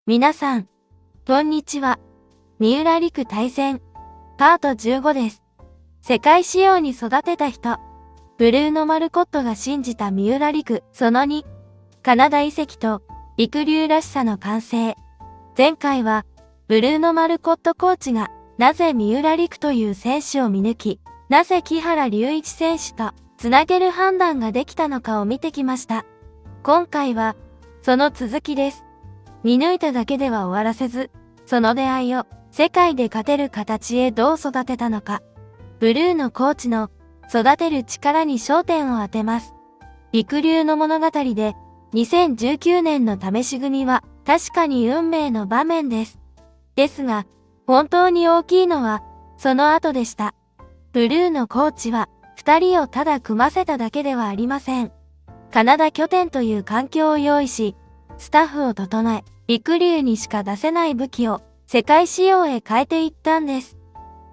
皆さん、こんにちは。三浦璃来対戦、パート15です。世界仕様に育てた人、ブルーノ・マルコットが信じた三浦璃来、その2、カナダ移籍と陸流らしさの完成。前回は、ブルーノ・マルコットコーチが、なぜ三浦璃来という選手を見抜き、なぜ木原龍一選手とつなげる判断ができたのかを見てきました。今回は、その続きです。見抜いただけでは終わらせず、その出会いを世界で勝てる形へどう育てたのか。ブルーのコーチの育てる力に焦点を当てます。陸流の物語で2019年の試し組は確かに運命の場面です。ですが、本当に大きいのはその後でした。ブルーのコーチは2人をただ組ませただけではありません。カナダ拠点という環境を用意し、スタッフを整え、陸流にしか出せない武器を世界仕様へ変えていったんです。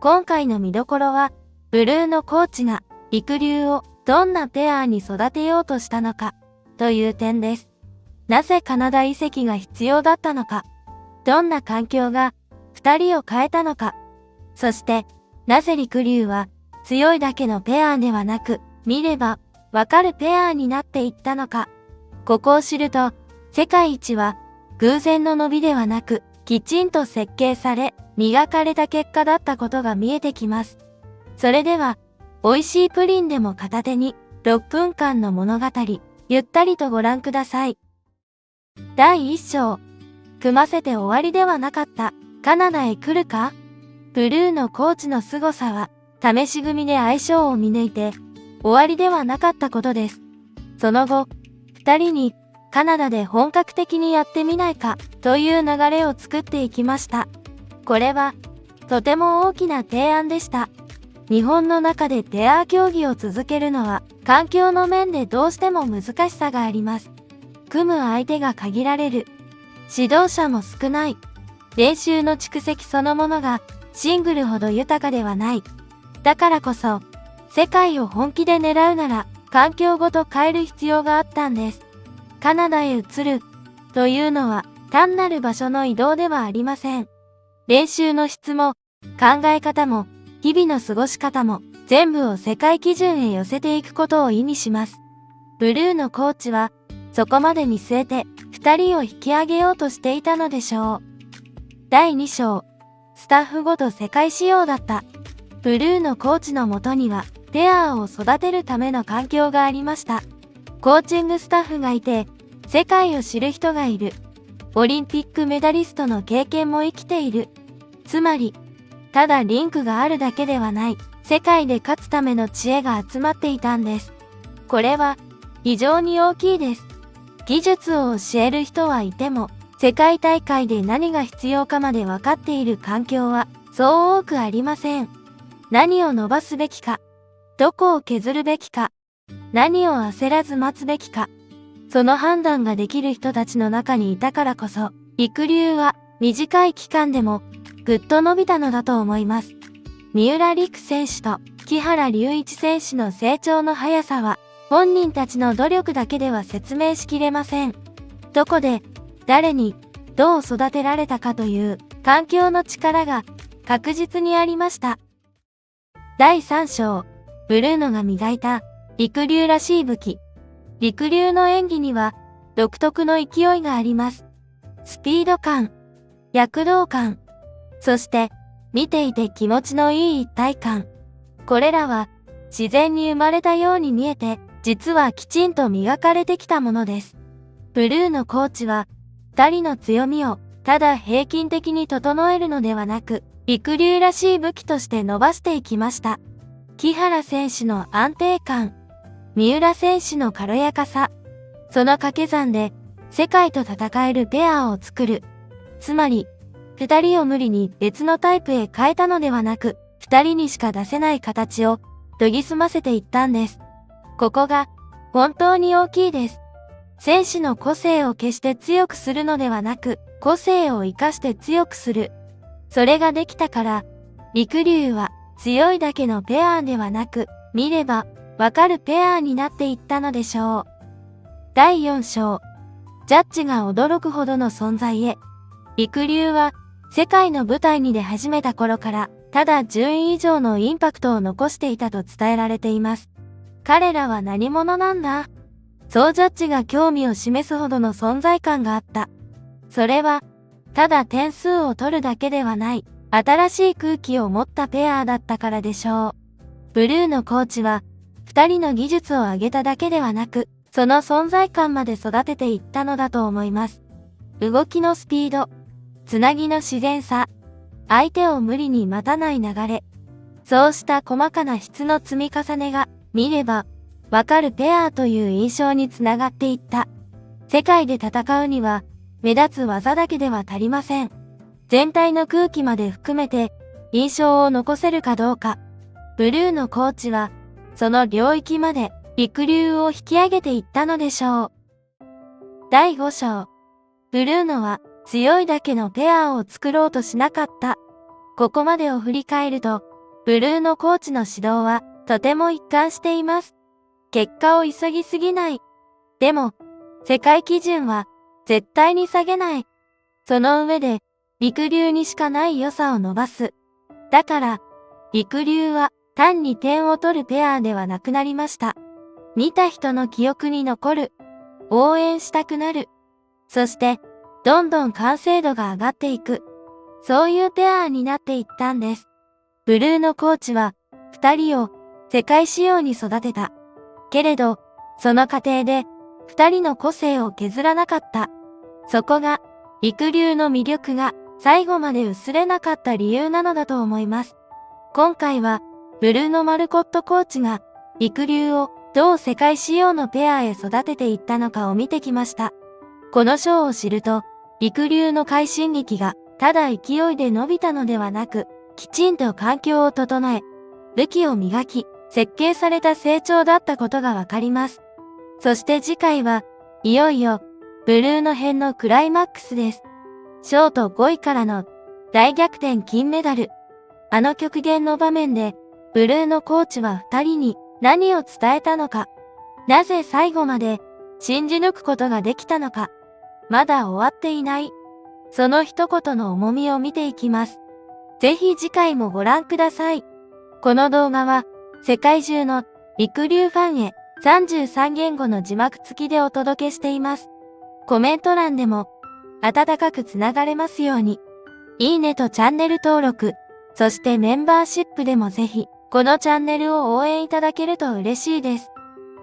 今回の見どころは、ブルーのコーチが陸流をどんなペアに育てようとしたのかという点です。なぜカナダ移籍が必要だったのか、どんな環境が2人を変えたのか、そしてなぜ陸流は強いだけのペアではなく、見ればわかるペアになっていったのか。ここを知ると、世界一は偶然の伸びではなく、きちんと設計され、磨かれた結果だったことが見えてきます。それでは、美味しいプリンでも片手に、6分間の物語、ゆったりとご覧ください。第1章。組ませて終わりではなかった。カナダへ来るか？ブルーのコーチの凄さは、試し組で相性を見抜いて、終わりではなかったことです。その後、2人に、カナダで本格的にやってみないかという流れを作っていきました。これはとても大きな提案でした。日本の中でペア競技を続けるのは環境の面でどうしても難しさがあります。組む相手が限られる。指導者も少ない。練習の蓄積そのものがシングルほど豊かではない。だからこそ世界を本気で狙うなら環境ごと変える必要があったんです。カナダへ移るというのは単なる場所の移動ではありません。練習の質も考え方も日々の過ごし方も全部を世界基準へ寄せていくことを意味します。ブルーのコーチはそこまで見据えて2人を引き上げようとしていたのでしょう。第2章、スタッフごと世界仕様だった。ブルーのコーチのもとにはペアを育てるための環境がありました。コーチングスタッフがいて、世界を知る人がいる。オリンピックメダリストの経験も生きている。つまり、ただリンクがあるだけではない、世界で勝つための知恵が集まっていたんです。これは、非常に大きいです。技術を教える人はいても、世界大会で何が必要かまで分かっている環境は、そう多くありません。何を伸ばすべきか、どこを削るべきか、何を焦らず待つべきか、その判断ができる人たちの中にいたからこそ、陸流は短い期間でもぐっと伸びたのだと思います。三浦璃来選手と木原龍一選手の成長の速さは、本人たちの努力だけでは説明しきれません。どこで、誰に、どう育てられたかという環境の力が確実にありました。第3章、ブルーノが磨いた陸流らしい武器。陸流の演技には独特の勢いがあります。スピード感、躍動感、そして見ていて気持ちのいい一体感。これらは自然に生まれたように見えて、実はきちんと磨かれてきたものです。ブルーのコーチは2人の強みをただ平均的に整えるのではなく、陸流らしい武器として伸ばしていきました。木原選手の安定感、三浦選手の軽やかさ、その掛け算で世界と戦えるペアを作る。つまり、2人を無理に別のタイプへ変えたのではなく、2人にしか出せない形を研ぎ澄ませていったんです。ここが本当に大きいです。選手の個性を決して強くするのではなく、個性を生かして強くする。それができたから、陸流は強いだけのペアではなく、見ればわかるペアになっていったのでしょう。第4章、ジャッジが驚くほどの存在へ。陸流は世界の舞台に出始めた頃からただ10位以上のインパクトを残していたと伝えられています。彼らは何者なんだ？そうジャッジが興味を示すほどの存在感があった。それは、ただ点数を取るだけではない、新しい空気を持ったペアだったからでしょう。ブルーのコーチは、二人の技術を上げただけではなく、その存在感まで育てていったのだと思います。動きのスピード、つなぎの自然さ、相手を無理に待たない流れ、そうした細かな質の積み重ねが、見れば、わかるペアという印象につながっていった。世界で戦うには、目立つ技だけでは足りません。全体の空気まで含めて、印象を残せるかどうか。ブルーのコーチは、その領域まで、陸流を引き上げていったのでしょう。第5章。ブルーノは、強いだけのペアを作ろうとしなかった。ここまでを振り返ると、ブルーノコーチの指導は、とても一貫しています。結果を急ぎすぎない。でも、世界基準は絶対に下げない。その上で、陸流にしかない良さを伸ばす。だから、陸流は単に点を取るペアではなくなりました。見た人の記憶に残る。応援したくなる。そして、どんどん完成度が上がっていく。そういうペアになっていったんです。ブルーのコーチは、二人を世界仕様に育てた。けれど、その過程で、二人の個性を削らなかった。そこが、陸流の魅力が最後まで薄れなかった理由なのだと思います。今回は、ブルーノ・マルコットコーチが、陸流をどう世界仕様のペアへ育てていったのかを見てきました。この章を知ると、陸流の快進撃が、ただ勢いで伸びたのではなく、きちんと環境を整え、武器を磨き、設計された成長だったことがわかります。そして次回は、いよいよ、ブルーノ編のクライマックスです。ショート5位からの大逆転金メダル。あの極限の場面で、ブルーノコーチは二人に何を伝えたのか。なぜ最後まで信じ抜くことができたのか。まだ終わっていない。その一言の重みを見ていきます。ぜひ次回もご覧ください。この動画は、世界中の陸流ファンへ33言語の字幕付きでお届けしています。コメント欄でも温かくつながれますように。いいねとチャンネル登録、そしてメンバーシップでもぜひこのチャンネルを応援いただけると嬉しいです。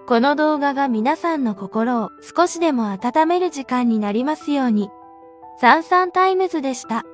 この動画が皆さんの心を少しでも温める時間になりますように。サンサンタイムズでした。